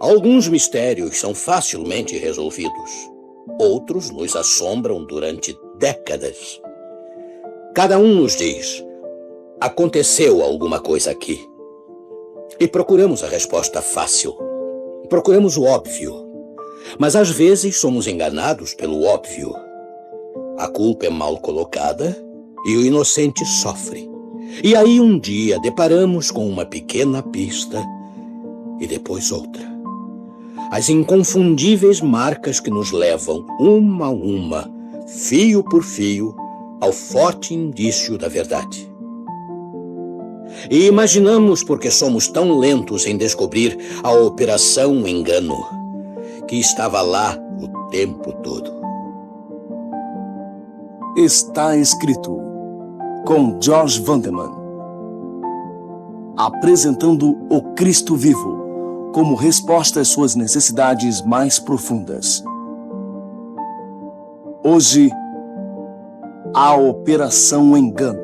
Alguns mistérios são facilmente resolvidos. Outros nos assombram durante décadas. Cada um nos diz: aconteceu alguma coisa aqui. E procuramos a resposta fácil. Procuramos o óbvio. Mas às vezes somos enganados pelo óbvio. A culpa é mal colocada e o inocente sofre. E aí um dia deparamos com uma pequena pista e depois outra. As inconfundíveis marcas que nos levam, uma a uma, fio por fio, ao forte indício da verdade. E imaginamos, porque somos tão lentos em descobrir a operação engano, que estava lá o tempo todo. Está escrito, com George Vandeman, apresentando o Cristo vivo como resposta às suas necessidades mais profundas. Hoje, a Operação Engano.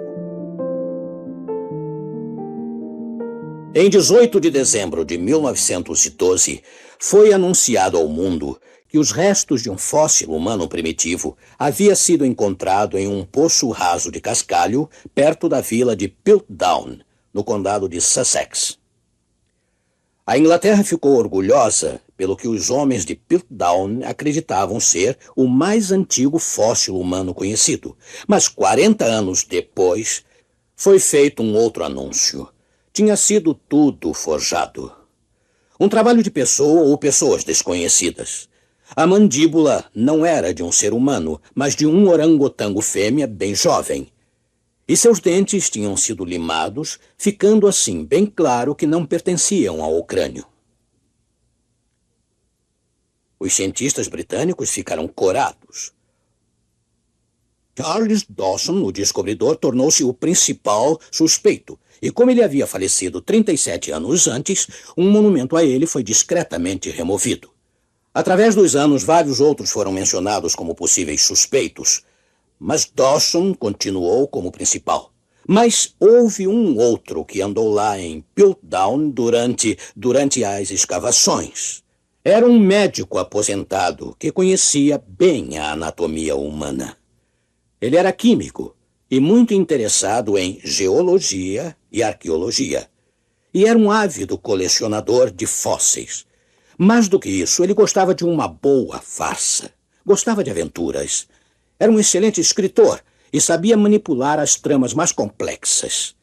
Em 18 de dezembro de 1912, foi anunciado ao mundo que os restos de um fóssil humano primitivo havia sido encontrado em um poço raso de cascalho perto da vila de Piltdown, no condado de Sussex. A Inglaterra ficou orgulhosa pelo que os homens de Piltdown acreditavam ser o mais antigo fóssil humano conhecido. Mas 40 anos depois, foi feito um outro anúncio. Tinha sido tudo forjado. Um trabalho de pessoa ou pessoas desconhecidas. A mandíbula não era de um ser humano, mas de um orangotango fêmea bem jovem. E seus dentes tinham sido limados, ficando assim bem claro que não pertenciam ao crânio. Os cientistas britânicos ficaram corados. Charles Dawson, o descobridor, tornou-se o principal suspeito. E como ele havia falecido 37 anos antes, um monumento a ele foi discretamente removido. Através dos anos, vários outros foram mencionados como possíveis suspeitos, mas Dawson continuou como principal. Mas houve um outro que andou lá em Piltdown durante as escavações. Era um médico aposentado que conhecia bem a anatomia humana. Ele era químico e muito interessado em geologia e arqueologia. E era um ávido colecionador de fósseis. Mais do que isso, ele gostava de uma boa farsa. Gostava de aventuras. Era um excelente escritor e sabia manipular as tramas mais complexas.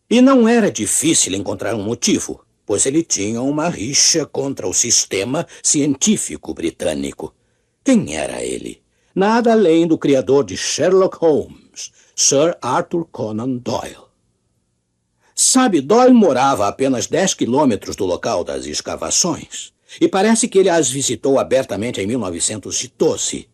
E não era difícil encontrar um motivo, pois ele tinha uma rixa contra o sistema científico britânico. Quem era ele? Nada além do criador de Sherlock Holmes, Sir Arthur Conan Doyle. Sabe, Doyle morava a apenas 10 quilômetros do local das escavações, e parece que ele as visitou abertamente em 1912.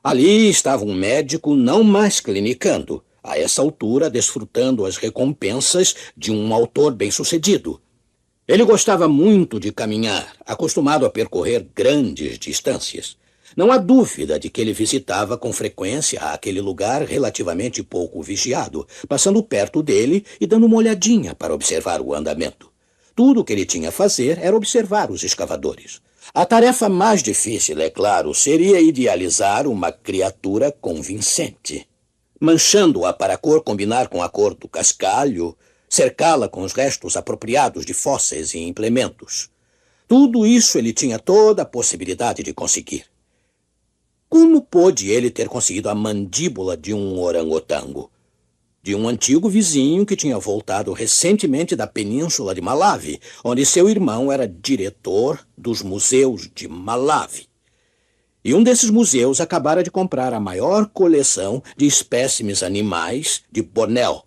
Ali estava um médico não mais clinicando, a essa altura desfrutando as recompensas de um autor bem-sucedido. Ele gostava muito de caminhar, acostumado a percorrer grandes distâncias. Não há dúvida de que ele visitava com frequência aquele lugar relativamente pouco vigiado, passando perto dele e dando uma olhadinha para observar o andamento. Tudo o que ele tinha a fazer era observar os escavadores. A tarefa mais difícil, é claro, seria idealizar uma criatura convincente. Manchando-a para a cor combinar com a cor do cascalho, cercá-la com os restos apropriados de fósseis e implementos. Tudo isso ele tinha toda a possibilidade de conseguir. Como pôde ele ter conseguido a mandíbula de um orangotango? De um antigo vizinho que tinha voltado recentemente da península de Malawi, onde seu irmão era diretor dos museus de Malawi. E um desses museus acabara de comprar a maior coleção de espécimes animais de Bornéu.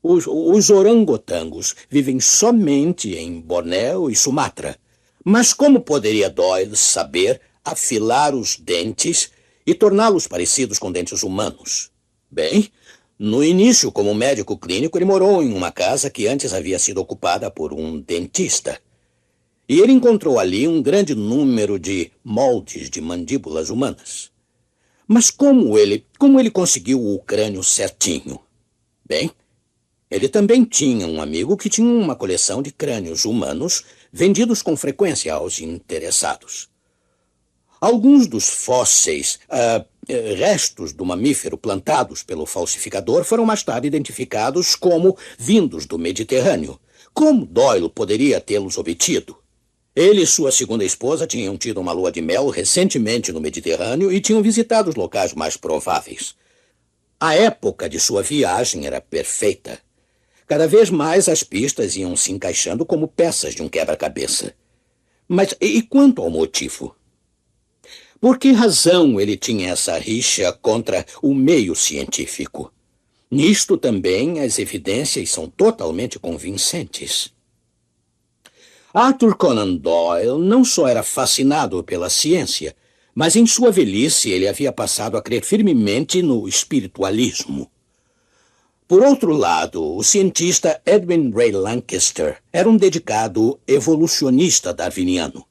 Os orangotangos vivem somente em Bornéu e Sumatra. Mas como poderia Doyle saber afilar os dentes e torná-los parecidos com dentes humanos? Bem, no início, como médico clínico, ele morou em uma casa que antes havia sido ocupada por um dentista. E ele encontrou ali um grande número de moldes de mandíbulas humanas. Mas como ele conseguiu o crânio certinho? Bem, ele também tinha um amigo que tinha uma coleção de crânios humanos vendidos com frequência aos interessados. Alguns dos fósseis, restos do mamífero plantados pelo falsificador, foram mais tarde identificados como vindos do Mediterrâneo. Como Doyle poderia tê-los obtido? Ele e sua segunda esposa tinham tido uma lua de mel recentemente no Mediterrâneo e tinham visitado os locais mais prováveis. A época de sua viagem era perfeita. Cada vez mais as pistas iam se encaixando como peças de um quebra-cabeça. Mas e quanto ao motivo? Por que razão ele tinha essa rixa contra o meio científico? Nisto também as evidências são totalmente convincentes. Arthur Conan Doyle não só era fascinado pela ciência, mas em sua velhice ele havia passado a crer firmemente no espiritualismo. Por outro lado, o cientista Edwin Ray Lankester era um dedicado evolucionista darwiniano,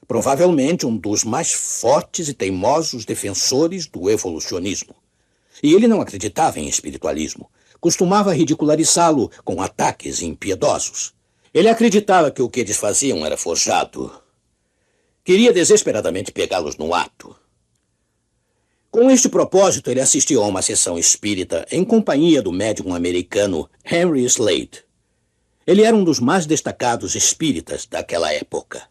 provavelmente um dos mais fortes e teimosos defensores do evolucionismo. E ele não acreditava em espiritualismo, costumava ridicularizá-lo com ataques impiedosos. Ele acreditava que o que eles faziam era forjado. Queria desesperadamente pegá-los no ato. Com este propósito, ele assistiu a uma sessão espírita em companhia do médium americano Henry Slade. Ele era um dos mais destacados espíritas daquela época.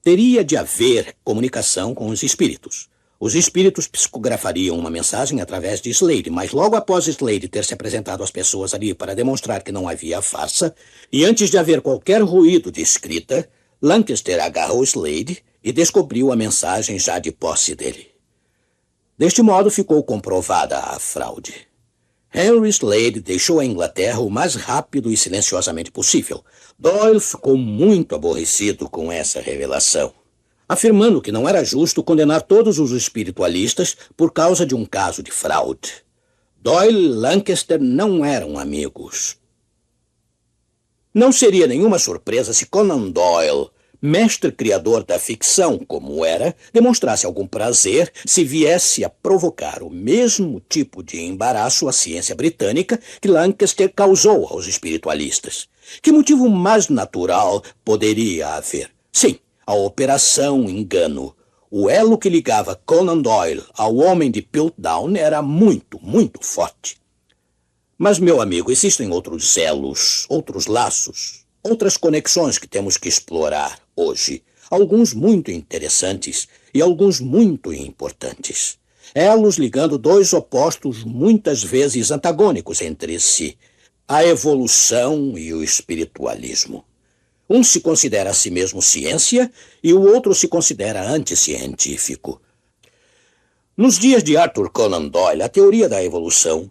Teria de haver comunicação com os espíritos. Os espíritos psicografariam uma mensagem através de Slade, mas logo após Slade ter se apresentado às pessoas ali para demonstrar que não havia farsa, e antes de haver qualquer ruído de escrita, Lancaster agarrou Slade e descobriu a mensagem já de posse dele. Deste modo ficou comprovada a fraude. Henry Slade deixou a Inglaterra o mais rápido e silenciosamente possível. Doyle ficou muito aborrecido com essa revelação, afirmando que não era justo condenar todos os espiritualistas por causa de um caso de fraude. Doyle e Lancaster não eram amigos. Não seria nenhuma surpresa se Conan Doyle, mestre criador da ficção como era, demonstrasse algum prazer se viesse a provocar o mesmo tipo de embaraço à ciência britânica que Lancaster causou aos espiritualistas. Que motivo mais natural poderia haver? Sim, a Operação Engano. O elo que ligava Conan Doyle ao homem de Piltdown era muito, muito forte. Mas, meu amigo, existem outros elos, outros laços, outras conexões que temos que explorar hoje. Alguns muito interessantes e alguns muito importantes. Elos ligando dois opostos muitas vezes antagônicos entre si. A evolução e o espiritualismo. Um se considera a si mesmo ciência e o outro se considera anticientífico. Nos dias de Arthur Conan Doyle, a teoria da evolução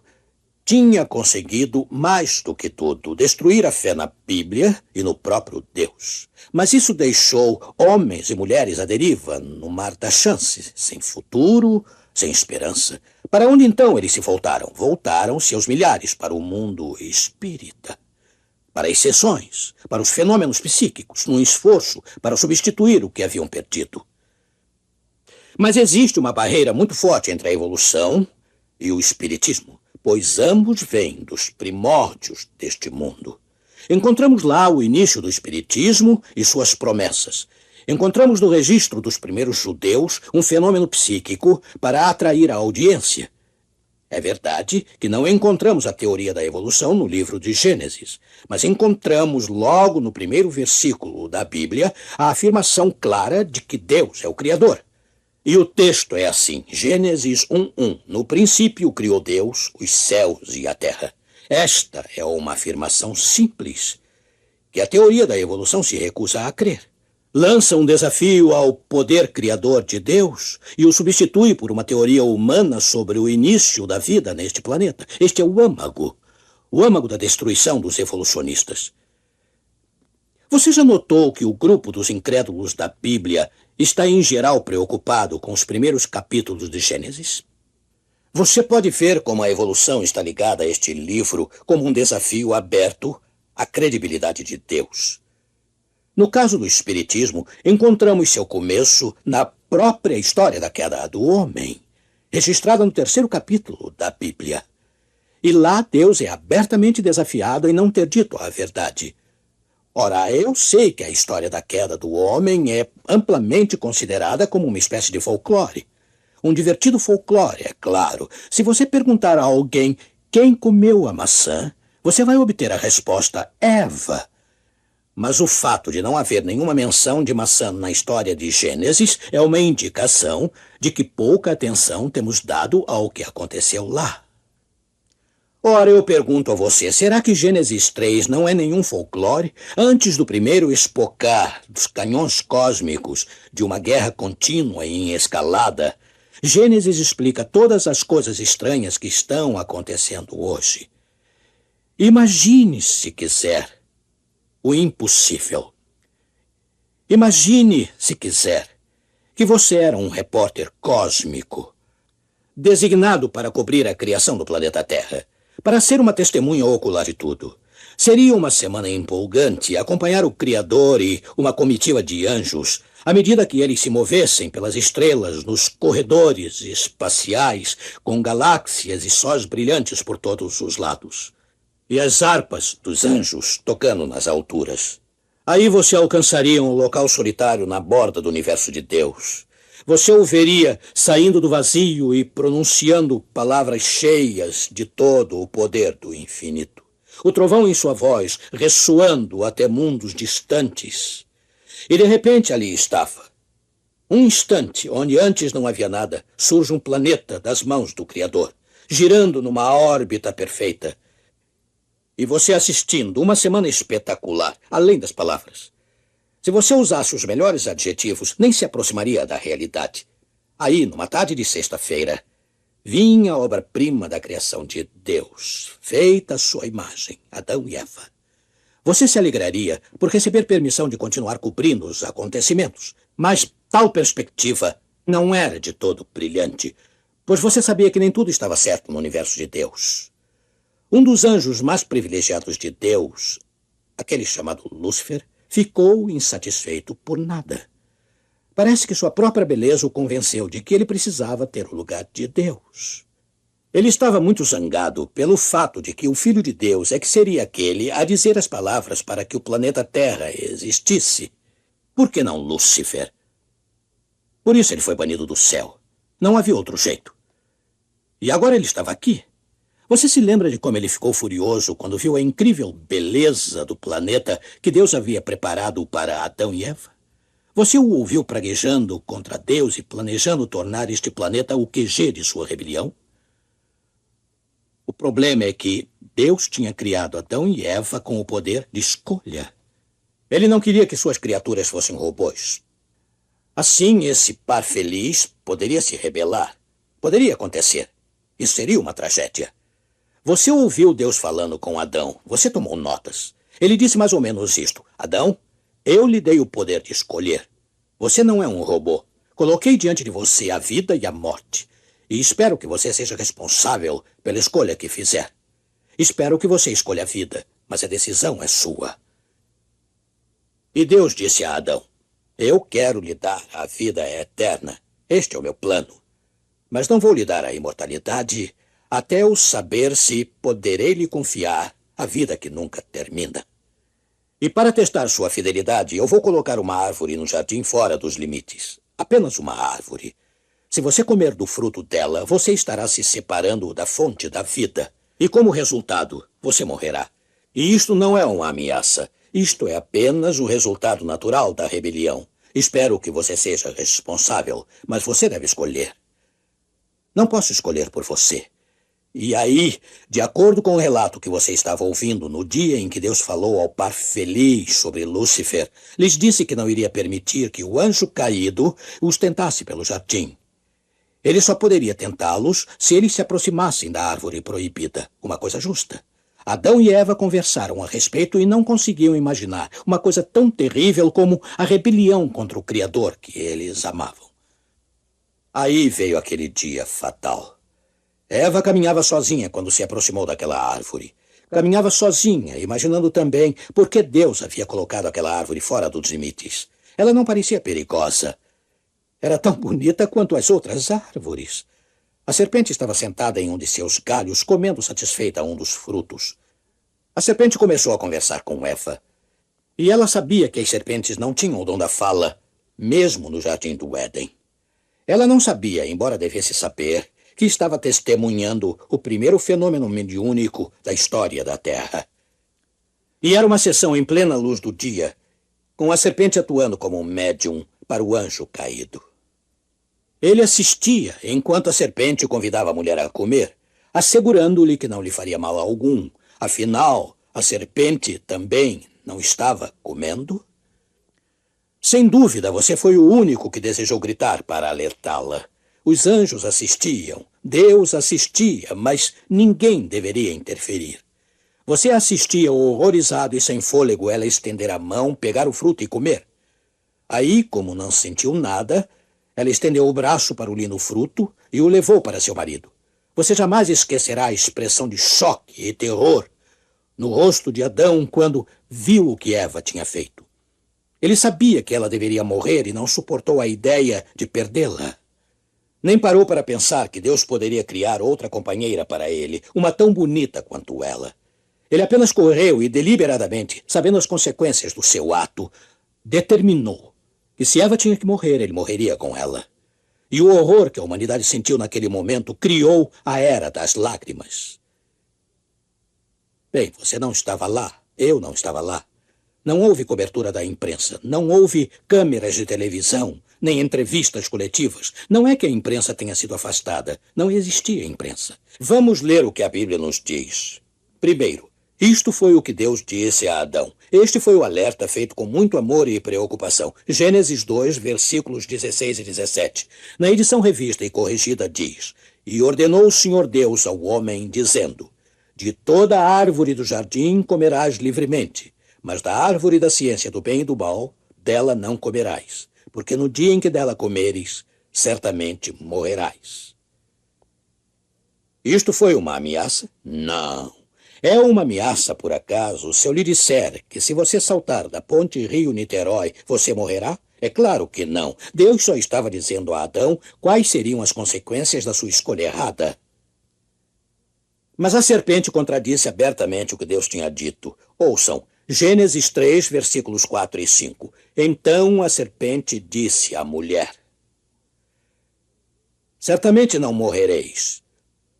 tinha conseguido, mais do que tudo, destruir a fé na Bíblia e no próprio Deus. Mas isso deixou homens e mulheres à deriva, no mar das chances, sem futuro, sem esperança. Para onde então eles se voltaram? Voltaram-se aos milhares para o mundo espírita. Para as sessões, para os fenômenos psíquicos, num esforço para substituir o que haviam perdido. Mas existe uma barreira muito forte entre a evolução e o espiritismo, pois ambos vêm dos primórdios deste mundo. Encontramos lá o início do espiritismo e suas promessas. Encontramos no registro dos primeiros judeus um fenômeno psíquico para atrair a audiência. É verdade que não encontramos a teoria da evolução no livro de Gênesis, mas encontramos logo no primeiro versículo da Bíblia a afirmação clara de que Deus é o Criador. E o texto é assim, Gênesis 1:1. No princípio criou Deus os céus e a terra. Esta é uma afirmação simples, que a teoria da evolução se recusa a crer. Lança um desafio ao poder criador de Deus e o substitui por uma teoria humana sobre o início da vida neste planeta. Este é o âmago da destruição dos evolucionistas. Você já notou que o grupo dos incrédulos da Bíblia está em geral preocupado com os primeiros capítulos de Gênesis? Você pode ver como a evolução está ligada a este livro como um desafio aberto à credibilidade de Deus. No caso do Espiritismo, encontramos seu começo na própria história da queda do homem, registrada no 3º capítulo da Bíblia. E lá Deus é abertamente desafiado em não ter dito a verdade. Ora, eu sei que a história da queda do homem é amplamente considerada como uma espécie de folclore. Um divertido folclore, é claro. Se você perguntar a alguém quem comeu a maçã, você vai obter a resposta Eva. Mas o fato de não haver nenhuma menção de maçã na história de Gênesis é uma indicação de que pouca atenção temos dado ao que aconteceu lá. Ora, eu pergunto a você, será que Gênesis 3 não é nenhum folclore? Antes do primeiro espocar dos canhões cósmicos de uma guerra contínua e em escalada, Gênesis explica todas as coisas estranhas que estão acontecendo hoje. Imagine, se quiser, o impossível. Imagine, se quiser, que você era um repórter cósmico, designado para cobrir a criação do planeta Terra, para ser uma testemunha ocular de tudo. Seria uma semana empolgante acompanhar o Criador e uma comitiva de anjos à medida que eles se movessem pelas estrelas nos corredores espaciais com galáxias e sóis brilhantes por todos os lados. E as harpas dos anjos tocando nas alturas. Aí você alcançaria um local solitário na borda do universo de Deus. Você o veria saindo do vazio e pronunciando palavras cheias de todo o poder do infinito. O trovão em sua voz ressoando até mundos distantes. E de repente ali estava. Um instante, onde antes não havia nada, surge um planeta das mãos do Criador, girando numa órbita perfeita. E você assistindo uma semana espetacular, além das palavras. Se você usasse os melhores adjetivos, nem se aproximaria da realidade. Aí, numa tarde de sexta-feira, vinha a obra-prima da criação de Deus, feita à sua imagem, Adão e Eva. Você se alegraria por receber permissão de continuar cobrindo os acontecimentos, mas tal perspectiva não era de todo brilhante, pois você sabia que nem tudo estava certo no universo de Deus. Um dos anjos mais privilegiados de Deus, aquele chamado Lúcifer, ficou insatisfeito por nada. Parece que sua própria beleza o convenceu de que ele precisava ter o lugar de Deus. Ele estava muito zangado pelo fato de que o Filho de Deus é que seria aquele a dizer as palavras para que o planeta Terra existisse. Por que não Lúcifer? Por isso ele foi banido do céu. Não havia outro jeito. E agora ele estava aqui. Você se lembra de como ele ficou furioso quando viu a incrível beleza do planeta que Deus havia preparado para Adão e Eva? Você o ouviu praguejando contra Deus e planejando tornar este planeta o QG de sua rebelião? O problema é que Deus tinha criado Adão e Eva com o poder de escolha. Ele não queria que suas criaturas fossem robôs. Assim, esse par feliz poderia se rebelar. Poderia acontecer. Isso seria uma tragédia. Você ouviu Deus falando com Adão. Você tomou notas. Ele disse mais ou menos isto. Adão, eu lhe dei o poder de escolher. Você não é um robô. Coloquei diante de você a vida e a morte. E espero que você seja responsável pela escolha que fizer. Espero que você escolha a vida, mas a decisão é sua. E Deus disse a Adão, eu quero lhe dar a vida eterna. Este é o meu plano. Mas não vou lhe dar a imortalidade até eu saber se poderei lhe confiar a vida que nunca termina. E para testar sua fidelidade, eu vou colocar uma árvore no jardim fora dos limites. Apenas uma árvore. Se você comer do fruto dela, você estará se separando da fonte da vida. E como resultado, você morrerá. E isto não é uma ameaça. Isto é apenas o resultado natural da rebelião. Espero que você seja responsável, mas você deve escolher. Não posso escolher por você. E aí, de acordo com o relato que você estava ouvindo no dia em que Deus falou ao par feliz sobre Lúcifer, lhes disse que não iria permitir que o anjo caído os tentasse pelo jardim. Ele só poderia tentá-los se eles se aproximassem da árvore proibida, uma coisa justa. Adão e Eva conversaram a respeito e não conseguiam imaginar uma coisa tão terrível como a rebelião contra o Criador que eles amavam. Aí veio aquele dia fatal. Eva caminhava sozinha quando se aproximou daquela árvore. Caminhava sozinha, imaginando também por que Deus havia colocado aquela árvore fora dos limites. Ela não parecia perigosa. Era tão bonita quanto as outras árvores. A serpente estava sentada em um de seus galhos, comendo satisfeita um dos frutos. A serpente começou a conversar com Eva. E ela sabia que as serpentes não tinham o dom da fala, mesmo no jardim do Éden. Ela não sabia, embora devesse saber, que estava testemunhando o primeiro fenômeno mediúnico da história da Terra. E era uma sessão em plena luz do dia, com a serpente atuando como um médium para o anjo caído. Ele assistia enquanto a serpente convidava a mulher a comer, assegurando-lhe que não lhe faria mal algum. Afinal, a serpente também não estava comendo? Sem dúvida, você foi o único que desejou gritar para alertá-la. Os anjos assistiam, Deus assistia, mas ninguém deveria interferir. Você assistia horrorizado e sem fôlego ela estender a mão, pegar o fruto e comer. Aí, como não sentiu nada, ela estendeu o braço para o lino fruto e o levou para seu marido. Você jamais esquecerá a expressão de choque e terror no rosto de Adão quando viu o que Eva tinha feito. Ele sabia que ela deveria morrer e não suportou a ideia de perdê-la. Nem parou para pensar que Deus poderia criar outra companheira para ele, uma tão bonita quanto ela. Ele apenas correu e, deliberadamente, sabendo as consequências do seu ato, determinou que se Eva tinha que morrer, ele morreria com ela. E o horror que a humanidade sentiu naquele momento criou a Era das Lágrimas. Bem, você não estava lá, eu não estava lá. Não houve cobertura da imprensa, não houve câmeras de televisão, nem entrevistas coletivas. Não é que a imprensa tenha sido afastada, não existia imprensa. Vamos ler o que a Bíblia nos diz. Primeiro, isto foi o que Deus disse a Adão. Este foi o alerta feito com muito amor e preocupação. Gênesis 2, versículos 16 e 17. Na edição revista e corrigida diz: E ordenou o Senhor Deus ao homem, dizendo: De toda a árvore do jardim comerás livremente, mas da árvore da ciência do bem e do mal, dela não comerás, porque no dia em que dela comeres, certamente morrerás. Isto foi uma ameaça? Não. É uma ameaça, por acaso, se eu lhe disser que se você saltar da ponte Rio-Niterói, você morrerá? É claro que não. Deus só estava dizendo a Adão quais seriam as consequências da sua escolha errada. Mas a serpente contradisse abertamente o que Deus tinha dito. Ouçam, Gênesis 3, versículos 4 e 5. Então a serpente disse à mulher: Certamente não morrereis,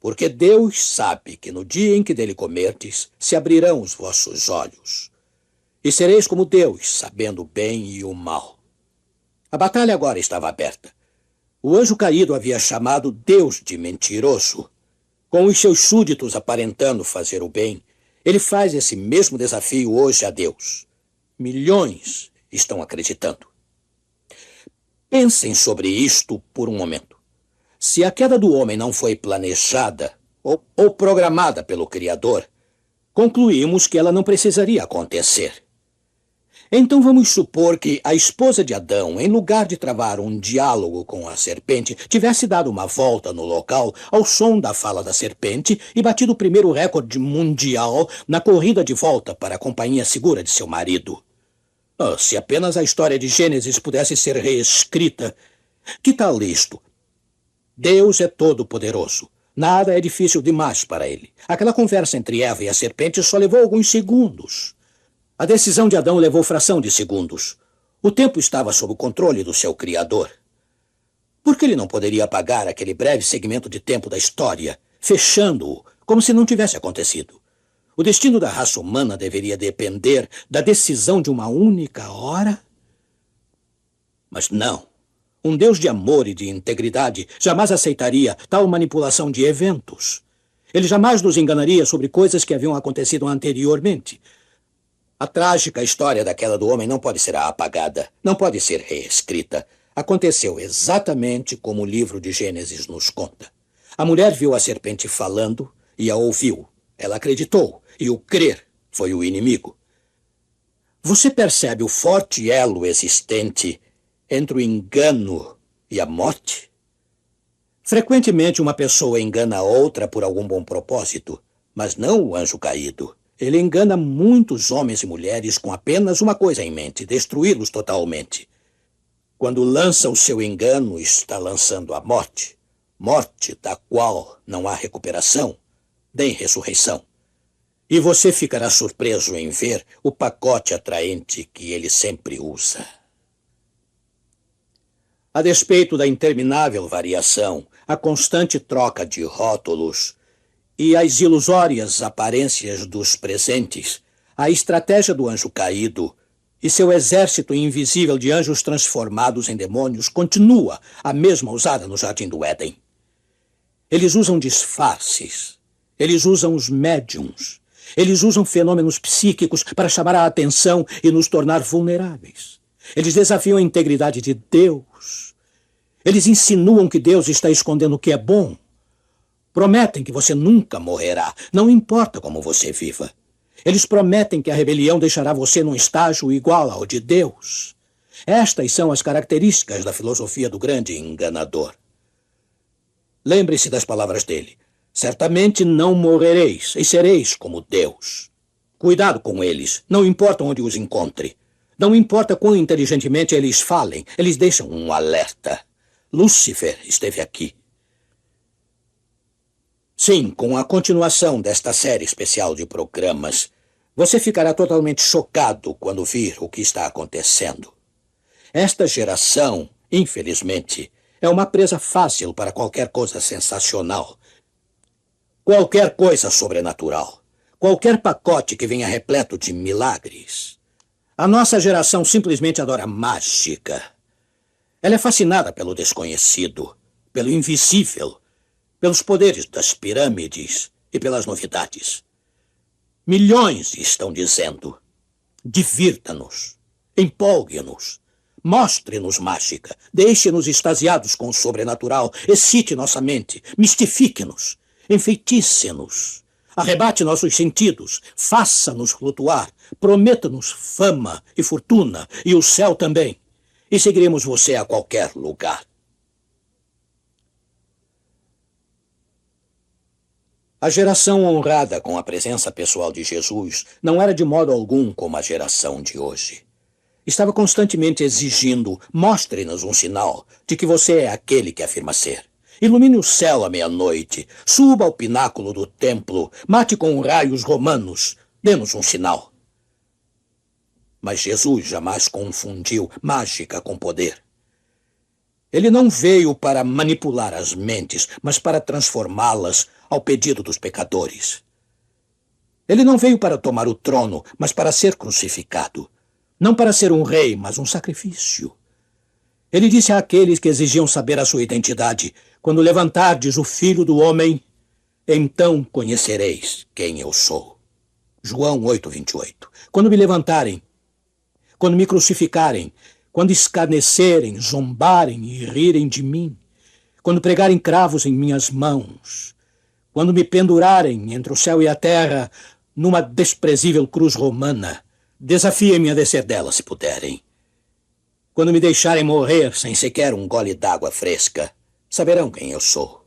porque Deus sabe que no dia em que dele comerdes, se abrirão os vossos olhos, e sereis como Deus, sabendo o bem e o mal. A batalha agora estava aberta. O anjo caído havia chamado Deus de mentiroso. Com os seus súditos aparentando fazer o bem, ele faz esse mesmo desafio hoje a Deus. Milhões estão acreditando. Pensem sobre isto por um momento. Se a queda do homem não foi planejada ou programada pelo Criador, concluímos que ela não precisaria acontecer. Então vamos supor que a esposa de Adão, em lugar de travar um diálogo com a serpente, tivesse dado uma volta no local ao som da fala da serpente e batido o primeiro recorde mundial na corrida de volta para a companhia segura de seu marido. Se apenas a história de Gênesis pudesse ser reescrita. Que tal isto? Deus é todo-poderoso. Nada é difícil demais para ele. Aquela conversa entre Eva e a serpente só levou alguns segundos. A decisão de Adão levou fração de segundos. O tempo estava sob o controle do seu Criador. Por que ele não poderia apagar aquele breve segmento de tempo da história, fechando-o como se não tivesse acontecido? O destino da raça humana deveria depender da decisão de uma única hora? Mas não. Um Deus de amor e de integridade jamais aceitaria tal manipulação de eventos. Ele jamais nos enganaria sobre coisas que haviam acontecido anteriormente. A trágica história da queda do homem não pode ser apagada, não pode ser reescrita. Aconteceu exatamente como o livro de Gênesis nos conta. A mulher viu a serpente falando e a ouviu. Ela acreditou, e o crer foi o inimigo. Você percebe o forte elo existente entre o engano e a morte? Frequentemente uma pessoa engana a outra por algum bom propósito, mas não o anjo caído. Ele engana muitos homens e mulheres com apenas uma coisa em mente: destruí-los totalmente. Quando lança o seu engano, está lançando a morte, morte da qual não há recuperação nem ressurreição. E você ficará surpreso em ver o pacote atraente que ele sempre usa. A despeito da interminável variação, a constante troca de rótulos e as ilusórias aparências dos presentes, a estratégia do anjo caído e seu exército invisível de anjos transformados em demônios continua a mesma usada no Jardim do Éden. Eles usam disfarces, eles usam os médiums, eles usam fenômenos psíquicos para chamar a atenção e nos tornar vulneráveis. Eles desafiam a integridade de Deus. Eles insinuam que Deus está escondendo o que é bom. Prometem que você nunca morrerá, não importa como você viva. Eles prometem que a rebelião deixará você num estágio igual ao de Deus. Estas são as características da filosofia do grande enganador. Lembre-se das palavras dele. Certamente não morrereis e sereis como Deus. Cuidado com eles, não importa onde os encontre. Não importa quão inteligentemente eles falem, eles deixam um alerta. Lúcifer esteve aqui. Sim, com a continuação desta série especial de programas, você ficará totalmente chocado quando vir o que está acontecendo. Esta geração, infelizmente, é uma presa fácil para qualquer coisa sensacional. Qualquer coisa sobrenatural. Qualquer pacote que venha repleto de milagres. A nossa geração simplesmente adora mágica. Ela é fascinada pelo desconhecido, pelo invisível, pelos poderes das pirâmides e pelas novidades. Milhões estão dizendo: divirta-nos, empolgue-nos, mostre-nos mágica, deixe-nos extasiados com o sobrenatural, excite nossa mente, mistifique-nos, enfeitice-nos, arrebate nossos sentidos, faça-nos flutuar, prometa-nos fama e fortuna e o céu também, e seguiremos você a qualquer lugar. A geração honrada com a presença pessoal de Jesus não era de modo algum como a geração de hoje. Estava constantemente exigindo: mostre-nos um sinal de que você é aquele que afirma ser. Ilumine o céu à meia-noite, suba ao pináculo do templo, mate com raios romanos, dê-nos um sinal. Mas Jesus jamais confundiu mágica com poder. Ele não veio para manipular as mentes, mas para transformá-las ao pedido dos pecadores. Ele não veio para tomar o trono, mas para ser crucificado. Não para ser um rei, mas um sacrifício. Ele disse àqueles que exigiam saber a sua identidade: quando levantardes o Filho do Homem, então conhecereis quem eu sou. João 8:28. Quando me levantarem, quando me crucificarem, quando escarnecerem, zombarem e rirem de mim, quando pregarem cravos em minhas mãos, quando me pendurarem entre o céu e a terra numa desprezível cruz romana, desafiem-me a descer dela se puderem. Quando me deixarem morrer sem sequer um gole d'água fresca, saberão quem eu sou.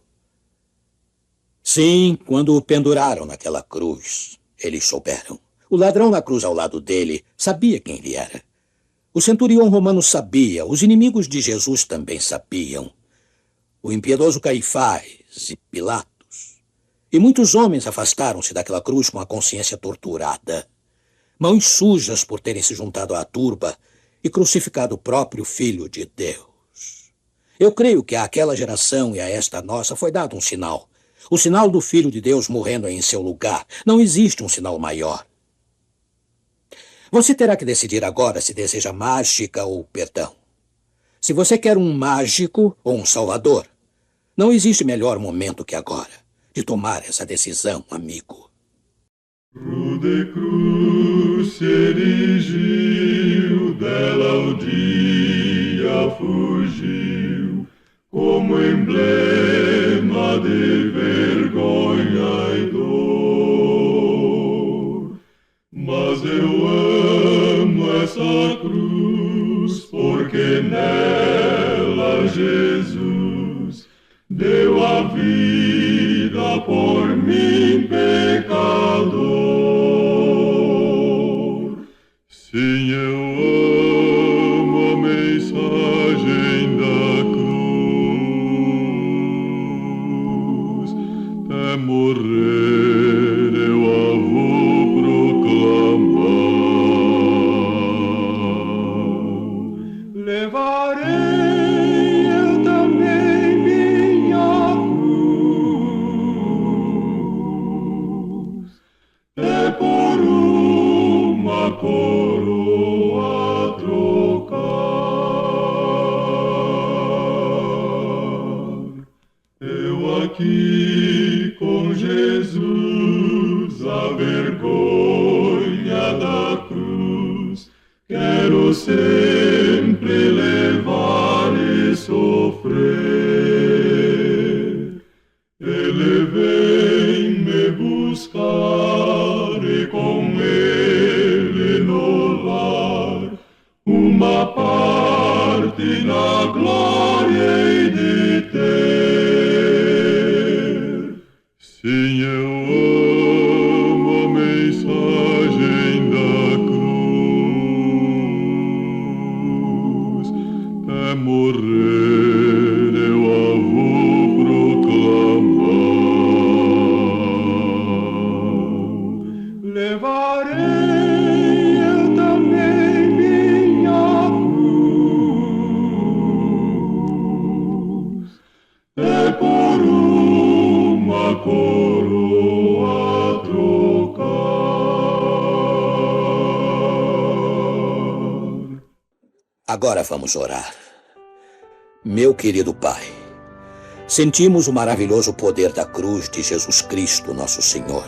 Sim, quando o penduraram naquela cruz, eles souberam. O ladrão na cruz ao lado dele sabia quem ele era. O centurião romano sabia, os inimigos de Jesus também sabiam. O impiedoso Caifás e Pilatos. E muitos homens afastaram-se daquela cruz com a consciência torturada. Mãos sujas por terem se juntado à turba e crucificado o próprio Filho de Deus. Eu creio que àquela geração e a esta nossa foi dado um sinal. O sinal do Filho de Deus morrendo em seu lugar. Não existe um sinal maior. Você terá que decidir agora se deseja mágica ou perdão. Se você quer um mágico ou um salvador, não existe melhor momento que agora de tomar essa decisão, amigo. Rude cruz se erigiu, dela o dia fugiu, como emblema de vergonha e dor. Mas eu amo essa cruz, porque nela Jesus deu a vida por mim, pecador. Sim, eu amo a mensagem da cruz, até morrer eu a vou levarei eu também minha cruz, é por uma coroa trocar. Eu aqui com Jesus a vergonha da cruz quero sempre levar e sofrer. Ele vem me buscar e com ele no lar uma parte na glória hei de ter. Sim, eu amo a mensagem da cruz. Até morrer eu a vou proclamar. Levarei eu também minha cruz, é por uma coroa trocar. Agora vamos orar. Meu querido Pai, sentimos o maravilhoso poder da cruz de Jesus Cristo, nosso Senhor.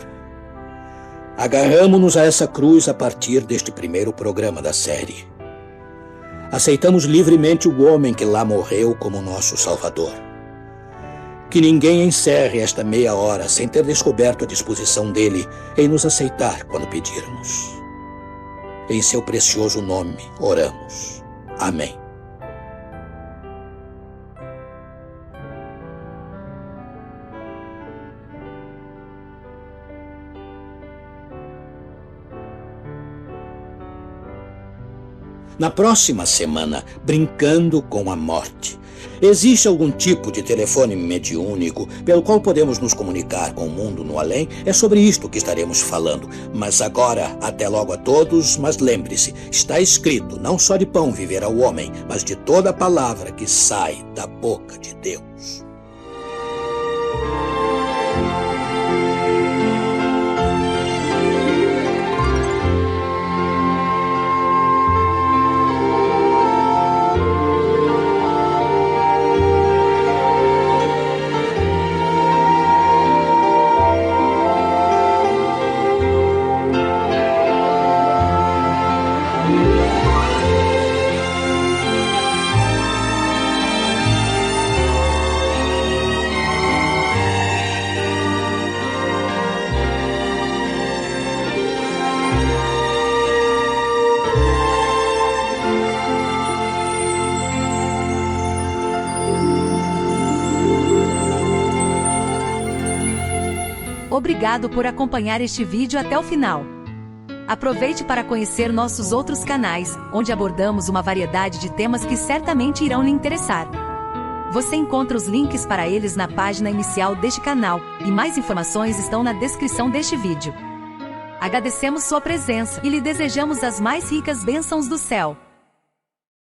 Agarramo-nos a essa cruz a partir deste primeiro programa da série. Aceitamos livremente o homem que lá morreu como nosso Salvador. Que ninguém encerre esta meia hora sem ter descoberto a disposição dele em nos aceitar quando pedirmos. Em seu precioso nome oramos. Amém. Na próxima semana, brincando com a morte. Existe algum tipo de telefone mediúnico pelo qual podemos nos comunicar com o mundo no além? É sobre isto que estaremos falando. Mas agora, até logo a todos, mas lembre-se, está escrito, não só de pão viverá o homem, mas de toda a palavra que sai da boca de Deus. Obrigado por acompanhar este vídeo até o final. Aproveite para conhecer nossos outros canais, onde abordamos uma variedade de temas que certamente irão lhe interessar. Você encontra os links para eles na página inicial deste canal, e mais informações estão na descrição deste vídeo. Agradecemos sua presença e lhe desejamos as mais ricas bênçãos do céu.